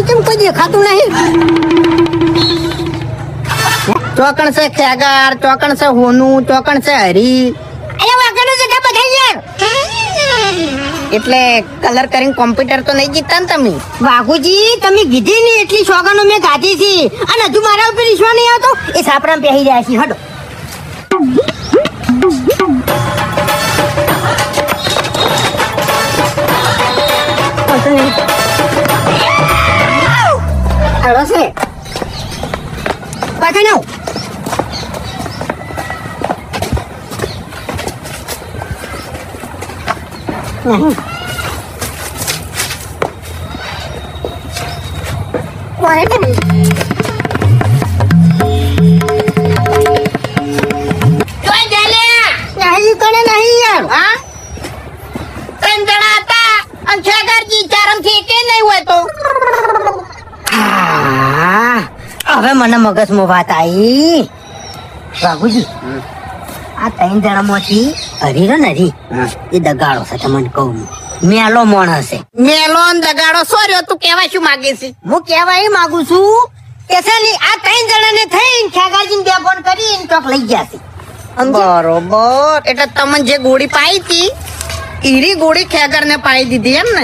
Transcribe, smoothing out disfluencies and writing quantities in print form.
કેમ કોઈ દેખાતું નહીં? ચોકણ છે ખેગાર, ચોકણ છે હોનું, ચોકણ છે હરી. અરે વાગણ છે કે બધા યાર. એટલે કલર કરીને કોમ્પ્યુટર તો નહીં જીતતા ને તમે? વાઘુજી તમે કીધી ને એટલી સોગનો મેં ગાધી હતી અને હજુ મારા ઉપર વિશ્વાસ નહીં આવતો. એ સાપરામાં પહેરી રહ્યા છે. હડો હડો છે પાછા નાવ. હવે મને મગજમાં વાત આવી. બાબુજી આ 3 જણામાંથી હરીરો નથી એ દગાડો છે. તમને કહું મેલો માણસ છે. મેલો દગાડો સોર્યો તું કેવા શું માંગે છે? હું કેવા એ માંગુ છું કે છે ને આ 3 જણાને થઈને ખેગાજીને બે ફોન કરીને ચોક લઈ ગયા છે. બરોબર. એટલે તમને જે ગોળી પાઈ હતી ઈરી ગોળી ખેગર ને પાઈ દીધી એમ ને?